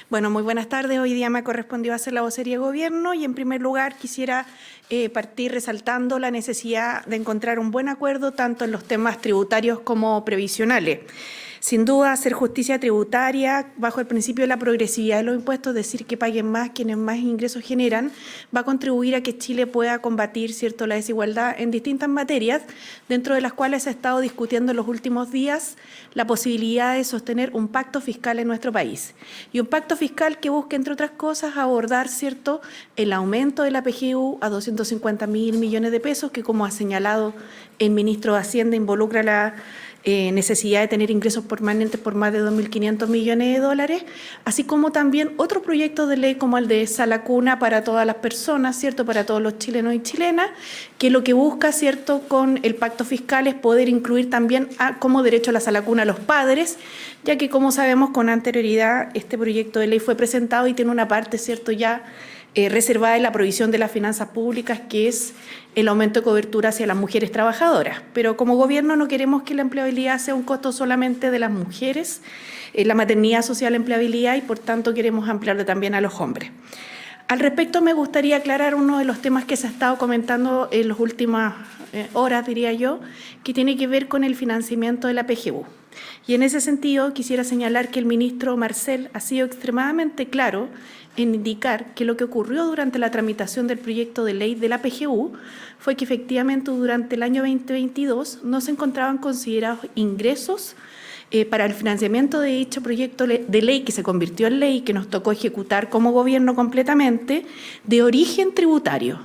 Bueno, muy buenas tardes. Hoy día me correspondió hacer la vocería de gobierno y en primer lugar quisiera partir resaltando la necesidad de encontrar un buen acuerdo tanto en los temas tributarios como previsionales. Sin duda, hacer justicia tributaria bajo el principio de la progresividad de los impuestos, es decir, que paguen más quienes más ingresos generan, va a contribuir a que Chile pueda combatir, ¿cierto?, la desigualdad en distintas materias, dentro de las cuales se ha estado discutiendo en los últimos días la posibilidad de sostener un pacto fiscal en nuestro país. Y un pacto fiscal que busque, entre otras cosas, abordar, ¿cierto?, el aumento de la PGU a 250.000 millones de pesos, que como ha señalado el ministro de Hacienda involucra la necesidad de tener ingresos permanentes por más de 2.500 millones de dólares, así como también otros proyectos de ley como el de Sala Cuna para todas las personas, ¿cierto?, para todos los chilenos y chilenas, que lo que busca, ¿cierto?, con el pacto fiscal es poder incluir también como derecho a la Sala Cuna a los padres, ya que como sabemos con anterioridad este proyecto de ley fue presentado y tiene una parte, ¿cierto?, ya reservada en la provisión de las finanzas públicas, que es el aumento de cobertura hacia las mujeres trabajadoras. Pero como gobierno no queremos que la empleabilidad sea un costo solamente de las mujeres, la maternidad social empleabilidad, y por tanto queremos ampliarlo también a los hombres. Al respecto, me gustaría aclarar uno de los temas que se ha estado comentando en las últimas horas, diría yo, que tiene que ver con el financiamiento de la PGU. Y en ese sentido quisiera señalar que el ministro Marcel ha sido extremadamente claro en indicar que lo que ocurrió durante la tramitación del proyecto de ley de la PGU fue que efectivamente durante el año 2022 no se encontraban considerados ingresos para el financiamiento de dicho proyecto de ley que se convirtió en ley, que nos tocó ejecutar como gobierno completamente, de origen tributario,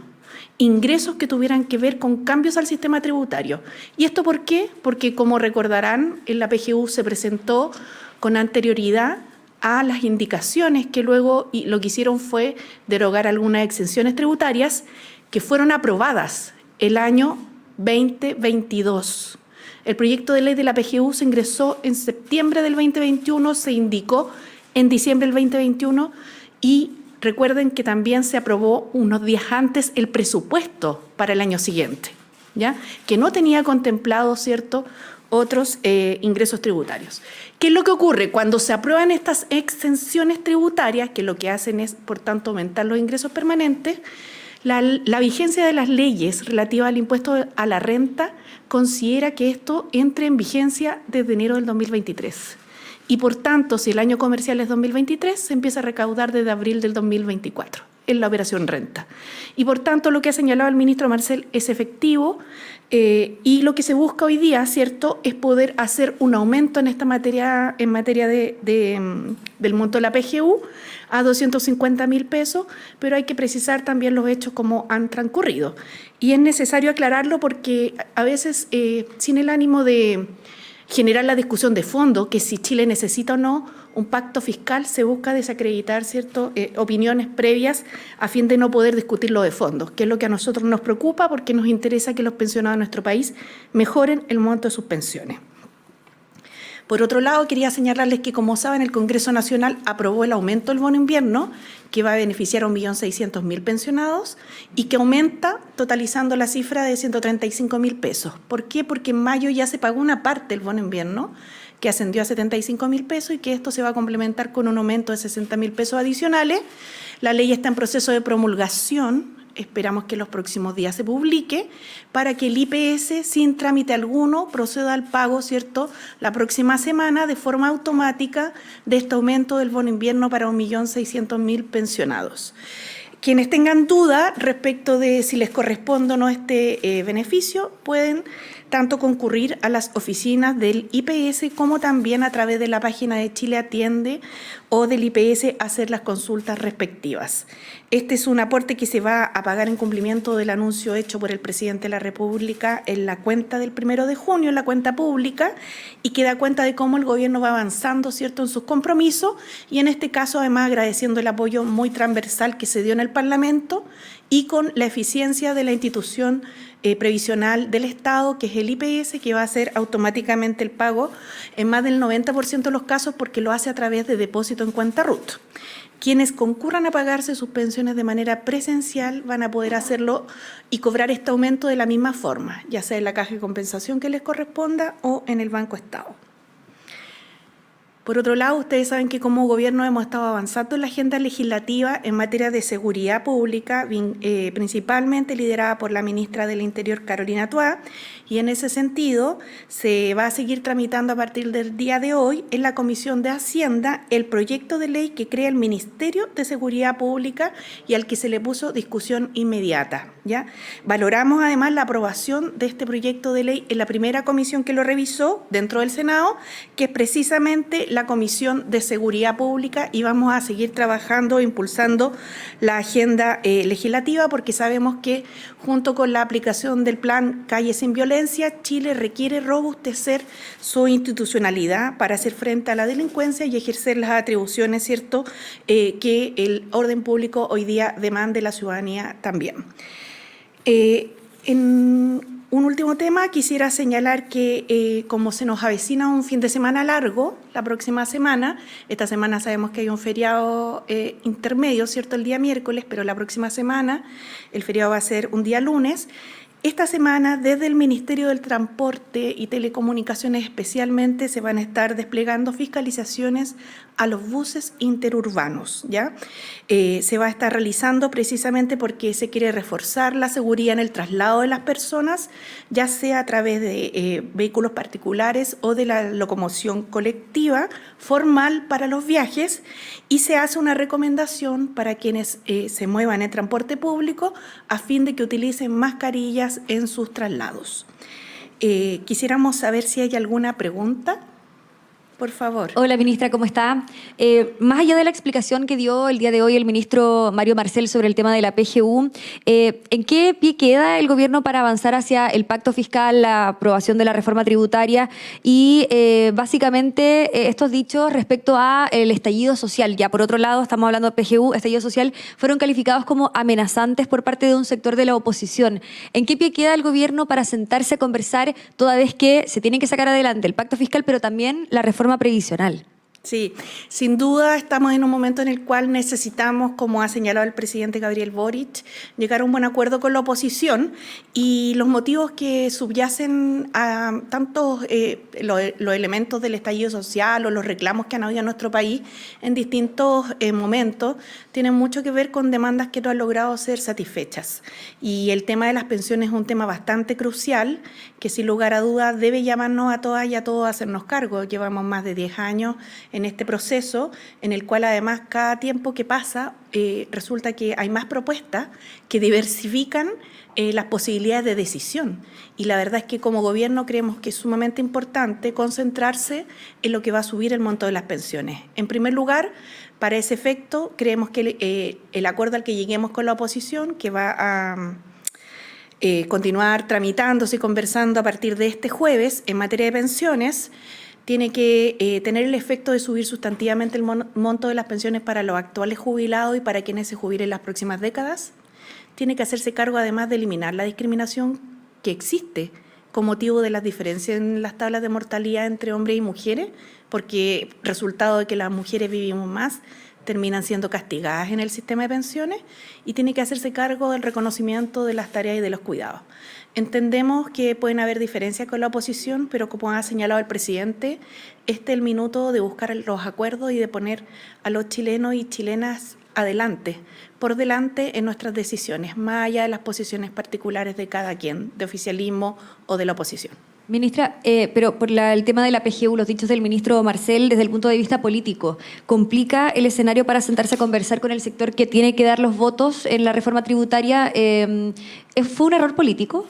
ingresos que tuvieran que ver con cambios al sistema tributario. ¿Y esto por qué? Porque, como recordarán, en la PGU se presentó con anterioridad a las indicaciones que luego lo que hicieron fue derogar algunas exenciones tributarias que fueron aprobadas el año 2022. El proyecto de ley de la PGU se ingresó en septiembre del 2021, se indicó en diciembre del 2021 y recuerden que también se aprobó unos días antes el presupuesto para el año siguiente, ¿ya?, que no tenía contemplado, ¿cierto?, otros ingresos tributarios. ¿Qué es lo que ocurre? Cuando se aprueban estas exenciones tributarias, que lo que hacen es, por tanto, aumentar los ingresos permanentes, la vigencia de las leyes relativas al impuesto a la renta considera que esto entre en vigencia desde enero del 2023. Y por tanto, si el año comercial es 2023, se empieza a recaudar desde abril del 2024 en la operación renta. Y por tanto, lo que ha señalado el ministro Marcel es efectivo y lo que se busca hoy día, ¿cierto?, es poder hacer un aumento en esta materia, en materia del monto de la PGU a 250.000 pesos, pero hay que precisar también los hechos como han transcurrido. Y es necesario aclararlo porque a veces, sin el ánimo de generar la discusión de fondo, que si Chile necesita o no un pacto fiscal, se busca desacreditar, ¿cierto?, opiniones previas a fin de no poder discutirlo de fondo, que es lo que a nosotros nos preocupa porque nos interesa que los pensionados de nuestro país mejoren el monto de sus pensiones. Por otro lado, quería señalarles que, como saben, el Congreso Nacional aprobó el aumento del bono invierno, que va a beneficiar a 1.600.000 pensionados y que aumenta totalizando la cifra de 135.000 pesos. ¿Por qué? Porque en mayo ya se pagó una parte del bono invierno, que ascendió a 75.000 pesos y que esto se va a complementar con un aumento de 60.000 pesos adicionales. La ley está en proceso de promulgación. Esperamos que en los próximos días se publique para que el IPS, sin trámite alguno, proceda al pago, ¿cierto?, la próxima semana de forma automática de este aumento del bono invierno para 1.600.000 pensionados. Quienes tengan duda respecto de si les corresponde o no este beneficio, pueden tanto concurrir a las oficinas del IPS como también a través de la página de Chile Atiende o del IPS hacer las consultas respectivas. Este es un aporte que se va a pagar en cumplimiento del anuncio hecho por el presidente de la República en la cuenta del 1 de junio, en la cuenta pública, y que da cuenta de cómo el gobierno va avanzando, ¿cierto?, en sus compromisos, y en este caso además agradeciendo el apoyo muy transversal que se dio en el Parlamento y con la eficiencia de la institución previsional del Estado, que es el IPS, que va a hacer automáticamente el pago en más del 90% de los casos porque lo hace a través de depósito en cuenta RUT. Quienes concurran a pagarse sus pensiones de manera presencial van a poder hacerlo y cobrar este aumento de la misma forma, ya sea en la caja de compensación que les corresponda o en el Banco Estado. Por otro lado, ustedes saben que como gobierno hemos estado avanzando en la agenda legislativa en materia de seguridad pública, principalmente liderada por la ministra del Interior, Carolina Toá, y en ese sentido se va a seguir tramitando a partir del día de hoy en la Comisión de Hacienda el proyecto de ley que crea el Ministerio de Seguridad Pública y al que se le puso discusión inmediata, ¿ya? Valoramos además la aprobación de este proyecto de ley en la primera comisión que lo revisó dentro del Senado, que es precisamente la Comisión de Seguridad Pública, y vamos a seguir trabajando, impulsando la agenda legislativa, porque sabemos que junto con la aplicación del plan Calles sin Violencia, Chile requiere robustecer su institucionalidad para hacer frente a la delincuencia y ejercer las atribuciones, ¿cierto?, que el orden público hoy día demanda de la ciudadanía también. En un último tema, quisiera señalar que como se nos avecina un fin de semana largo, la próxima semana, esta semana sabemos que hay un feriado intermedio, ¿cierto?, el día miércoles, pero la próxima semana el feriado va a ser un día lunes. Esta semana, desde el Ministerio del Transporte y Telecomunicaciones especialmente, se van a estar desplegando fiscalizaciones a los buses interurbanos, ¿ya? Se va a estar realizando precisamente porque se quiere reforzar la seguridad en el traslado de las personas, ya sea a través de vehículos particulares o de la locomoción colectiva formal para los viajes, y se hace una recomendación para quienes se muevan en transporte público a fin de que utilicen mascarillas en sus traslados. Quisiéramos saber si hay alguna pregunta. Por favor. Hola, ministra, ¿cómo está? Más allá de la explicación que dio el día de hoy el ministro Mario Marcel sobre el tema de la PGU, ¿en qué pie queda el gobierno para avanzar hacia el pacto fiscal, la aprobación de la reforma tributaria y básicamente estos dichos respecto a el estallido social? Ya por otro lado, estamos hablando de PGU, estallido social, fueron calificados como amenazantes por parte de un sector de la oposición. ¿En qué pie queda el gobierno para sentarse a conversar toda vez que se tiene que sacar adelante el pacto fiscal, pero también la reforma previsional? Sí, sin duda estamos en un momento en el cual necesitamos, como ha señalado el presidente Gabriel Boric, llegar a un buen acuerdo con la oposición, y los motivos que subyacen a tantos los elementos del estallido social o los reclamos que han habido en nuestro país en distintos momentos tienen mucho que ver con demandas que no han logrado ser satisfechas. Y el tema de las pensiones es un tema bastante crucial que sin lugar a dudas debe llamarnos a todas y a todos a hacernos cargo. Llevamos más de 10 años en este proceso, en el cual además cada tiempo que pasa resulta que hay más propuestas que diversifican las posibilidades de decisión. Y la verdad es que como gobierno creemos que es sumamente importante concentrarse en lo que va a subir el monto de las pensiones. En primer lugar, para ese efecto, creemos que el acuerdo al que lleguemos con la oposición, que va a continuar tramitándose y conversando a partir de este jueves en materia de pensiones, tiene que tener el efecto de subir sustantivamente el monto de las pensiones para los actuales jubilados y para quienes se jubilen en las próximas décadas. Tiene que hacerse cargo además de eliminar la discriminación que existe con motivo de las diferencias en las tablas de mortalidad entre hombres y mujeres, porque resultado de que las mujeres vivimos más, terminan siendo castigadas en el sistema de pensiones, y tiene que hacerse cargo del reconocimiento de las tareas y de los cuidados. Entendemos que pueden haber diferencias con la oposición, pero como ha señalado el presidente, este es el minuto de buscar los acuerdos y de poner a los chilenos y chilenas adelante, por delante en nuestras decisiones, más allá de las posiciones particulares de cada quien, de oficialismo o de la oposición. Ministra, pero por el tema de la PGU, los dichos del ministro Marcel, desde el punto de vista político, ¿complica el escenario para sentarse a conversar con el sector que tiene que dar los votos en la reforma tributaria? ¿Fue un error político?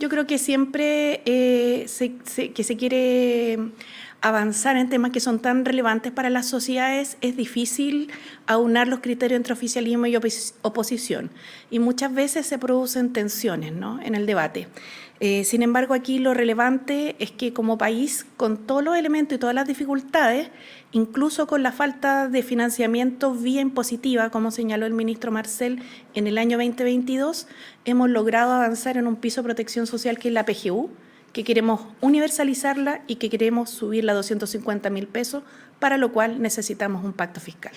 Yo creo que siempre que se quiere avanzar en temas que son tan relevantes para las sociedades, es difícil aunar los criterios entre oficialismo y oposición. Y muchas veces se producen tensiones, ¿no?, en el debate. Sin embargo, aquí lo relevante es que como país, con todos los elementos y todas las dificultades, incluso con la falta de financiamiento vía impositiva, como señaló el ministro Marcel en el año 2022, hemos logrado avanzar en un piso de protección social que es la PGU, que queremos universalizarla y que queremos subirla a 250.000 pesos, para lo cual necesitamos un pacto fiscal.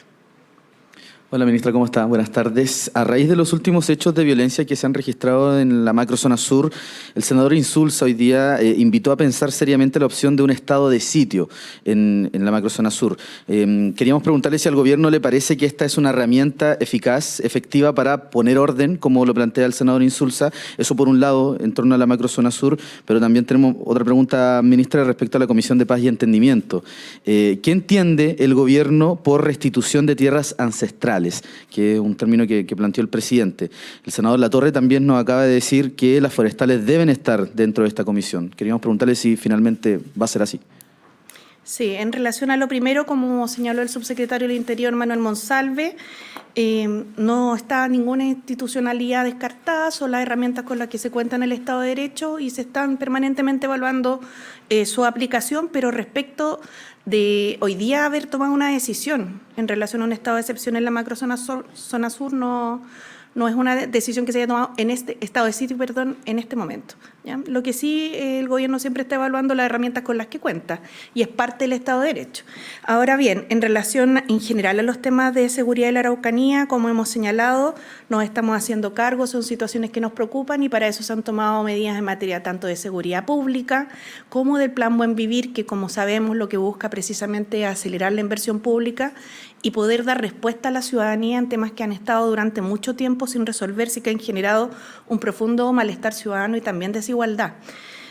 Hola ministra, ¿cómo está? Buenas tardes. A raíz de los últimos hechos de violencia que se han registrado en la macrozona sur, el senador Insulza hoy día invitó a pensar seriamente la opción de un estado de sitio en la macrozona sur. Queríamos preguntarle si al gobierno le parece que esta es una herramienta eficaz, efectiva para poner orden, como lo plantea el senador Insulza. Eso por un lado, en torno a la macrozona sur, pero también tenemos otra pregunta, ministra, respecto a la Comisión de Paz y Entendimiento. ¿Qué entiende el gobierno por restitución de tierras ancestrales? Que es un término que planteó el presidente. El senador Latorre también nos acaba de decir que las forestales deben estar dentro de esta comisión. Queríamos preguntarle si finalmente va a ser así. Sí, en relación a lo primero, como señaló el subsecretario del Interior, Manuel Monsalve, no está ninguna institucionalidad descartada, son las herramientas con las que se cuenta en el Estado de Derecho y se están permanentemente evaluando su aplicación, pero respecto de hoy día haber tomado una decisión en relación a un estado de excepción en la macrozona zona sur, no es una decisión que se haya tomado en este estado de sitio, en este momento, ¿ya? Lo que sí, el gobierno siempre está evaluando las herramientas con las que cuenta y es parte del Estado de Derecho. Ahora bien, en relación en general a los temas de seguridad de la Araucanía, como hemos señalado, nos estamos haciendo cargo, son situaciones que nos preocupan y para eso se han tomado medidas en materia tanto de seguridad pública como del Plan Buen Vivir, que como sabemos lo que busca precisamente es acelerar la inversión pública y poder dar respuesta a la ciudadanía en temas que han estado durante mucho tiempo sin resolverse y que han generado un profundo malestar ciudadano y también desigualdad.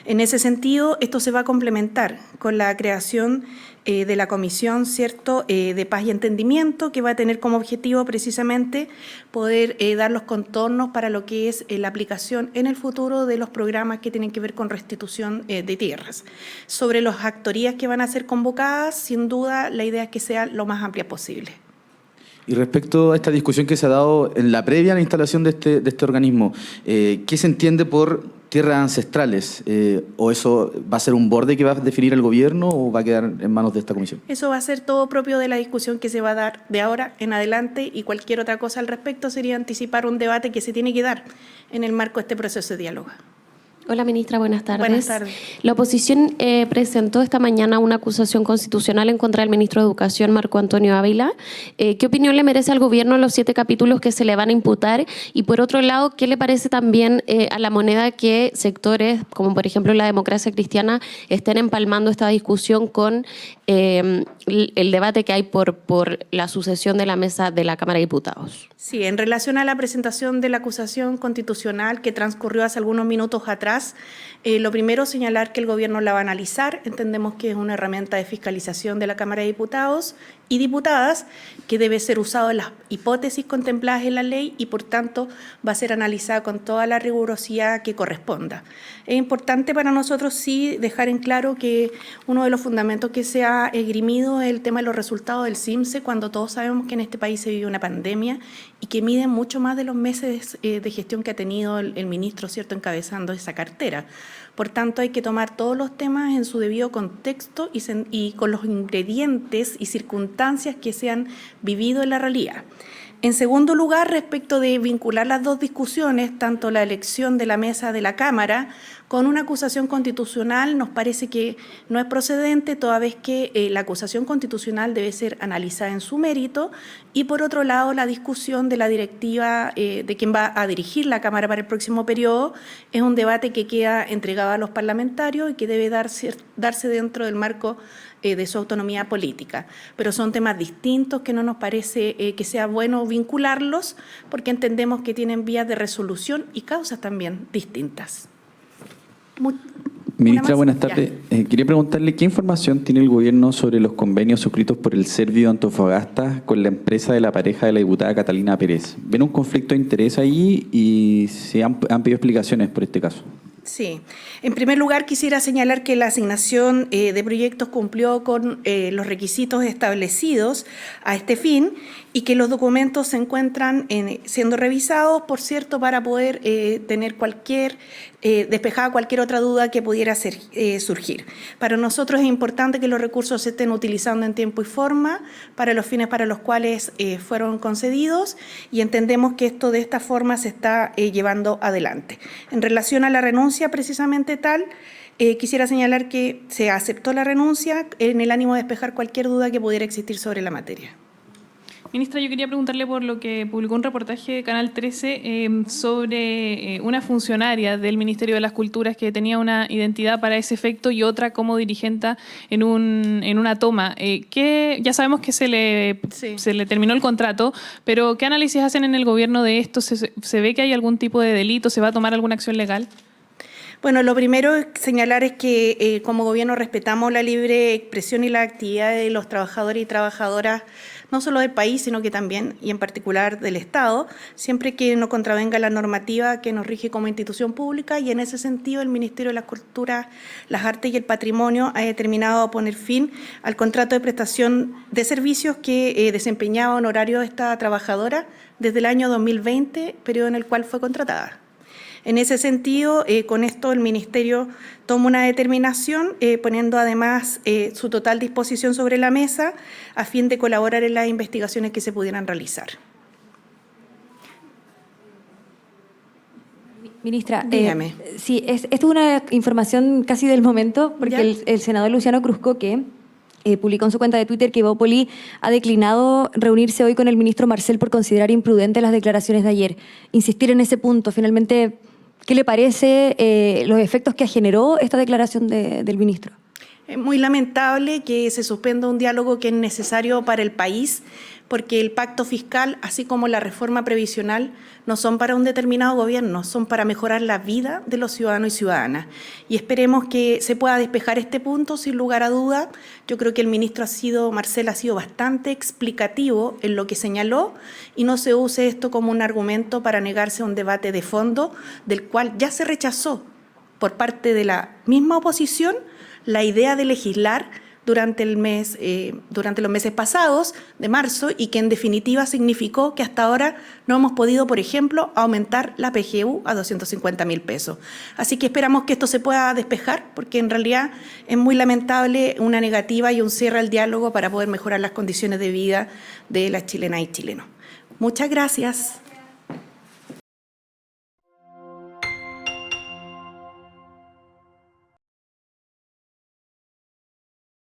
En ese sentido, esto se va a complementar con la creación de la Comisión, ¿cierto?, de Paz y Entendimiento, que va a tener como objetivo precisamente poder dar los contornos para lo que es la aplicación en el futuro de los programas que tienen que ver con restitución de tierras. Sobre las actorías que van a ser convocadas, sin duda la idea es que sea lo más amplia posible. Y respecto a esta discusión que se ha dado en la previa a la instalación de este organismo, ¿qué se entiende por tierras ancestrales? ¿O eso va a ser un borde que va a definir el gobierno o va a quedar en manos de esta comisión? Eso va a ser todo propio de la discusión que se va a dar de ahora en adelante y cualquier otra cosa al respecto sería anticipar un debate que se tiene que dar en el marco de este proceso de diálogo. Hola, ministra, buenas tardes. Buenas tardes. La oposición presentó esta mañana una acusación constitucional en contra del ministro de Educación, Marco Antonio Ávila. ¿Qué opinión le merece al gobierno los 7 capítulos que se le van a imputar? Y por otro lado, ¿qué le parece también a la moneda que sectores, como por ejemplo la democracia cristiana, estén empalmando esta discusión con el debate que hay por la sucesión de la mesa de la Cámara de Diputados? Sí, en relación a la presentación de la acusación constitucional que transcurrió hace algunos minutos atrás, lo primero señalar que el gobierno la va a analizar. Entendemos que es una herramienta de fiscalización de la Cámara de Diputados y Diputadas que debe ser usado en las hipótesis contempladas en la ley y por tanto va a ser analizada con toda la rigurosidad que corresponda. Es importante para nosotros sí dejar en claro que uno de los fundamentos que se ha esgrimido es el tema de los resultados del CIMSE, cuando todos sabemos que en este país se vive una pandemia y que miden mucho más de los meses de gestión que ha tenido el ministro, ¿cierto?, encabezando esa cartera. Por tanto, hay que tomar todos los temas en su debido contexto y con los ingredientes y circunstancias que se han vivido en la realidad. En segundo lugar, respecto de vincular las dos discusiones, tanto la elección de la mesa de la Cámara con una acusación constitucional, nos parece que no es procedente, toda vez que la acusación constitucional debe ser analizada en su mérito y, por otro lado, la discusión de la directiva de quién va a dirigir la Cámara para el próximo periodo es un debate que queda entregado a los parlamentarios y que debe darse dentro del marco de su autonomía política. Pero son temas distintos que no nos parece que sea bueno vincularlos porque entendemos que tienen vías de resolución y causas también distintas. Ministra, buenas tardes. Quería preguntarle qué información tiene el gobierno sobre los convenios suscritos por el Servio Antofagasta con la empresa de la pareja de la diputada Catalina Pérez. ¿Ven un conflicto de interés ahí y se han pedido explicaciones por este caso? Sí. En primer lugar, quisiera señalar que la asignación de proyectos cumplió con los requisitos establecidos a este fin y que los documentos se encuentran siendo revisados, por cierto, para poder tener despejada cualquier otra duda que pudiera surgir. Para nosotros es importante que los recursos se estén utilizando en tiempo y forma para los fines para los cuales fueron concedidos y entendemos que esto de esta forma se está llevando adelante. En relación a la renuncia precisamente tal, quisiera señalar que se aceptó la renuncia en el ánimo de despejar cualquier duda que pudiera existir sobre la materia. Ministra, yo quería preguntarle por lo que publicó un reportaje de Canal 13 sobre una funcionaria del Ministerio de las Culturas que tenía una identidad para ese efecto y otra como dirigente en una toma. Ya sabemos que se le terminó el contrato, pero ¿qué análisis hacen en el gobierno de esto? ¿Se ve que hay algún tipo de delito? ¿Se va a tomar alguna acción legal? Bueno, lo primero es señalar es que como gobierno respetamos la libre expresión y la actividad de los trabajadores y trabajadoras, no solo del país, sino que también, y en particular del Estado, siempre que no contravenga la normativa que nos rige como institución pública, y en ese sentido el Ministerio de las Culturas, las Artes y el Patrimonio ha determinado poner fin al contrato de prestación de servicios que desempeñaba honorario esta trabajadora desde el año 2020, periodo en el cual fue contratada. En ese sentido, con esto el Ministerio toma una determinación, poniendo además su total disposición sobre la mesa a fin de colaborar en las investigaciones que se pudieran realizar. Ministra, dígame. Sí, esto es una información casi del momento, porque el senador Luciano Cruzcoque publicó en su cuenta de Twitter que Evópoli ha declinado reunirse hoy con el ministro Marcel por considerar imprudentes las declaraciones de ayer. Insistir en ese punto, finalmente, ¿qué le parece los efectos que generó esta declaración del ministro? Es muy lamentable que se suspenda un diálogo que es necesario para el país, porque el pacto fiscal, así como la reforma previsional, no son para un determinado gobierno, son para mejorar la vida de los ciudadanos y ciudadanas. Y esperemos que se pueda despejar este punto sin lugar a duda. Yo creo que el ministro Marcel ha sido bastante explicativo en lo que señaló y no se use esto como un argumento para negarse a un debate de fondo, del cual ya se rechazó por parte de la misma oposición la idea de legislar durante los meses pasados de marzo, y que en definitiva significó que hasta ahora no hemos podido, por ejemplo, aumentar la PGU a 250.000 pesos. Así que esperamos que esto se pueda despejar, porque en realidad es muy lamentable una negativa y un cierre al diálogo para poder mejorar las condiciones de vida de las chilenas y chilenos. Muchas gracias.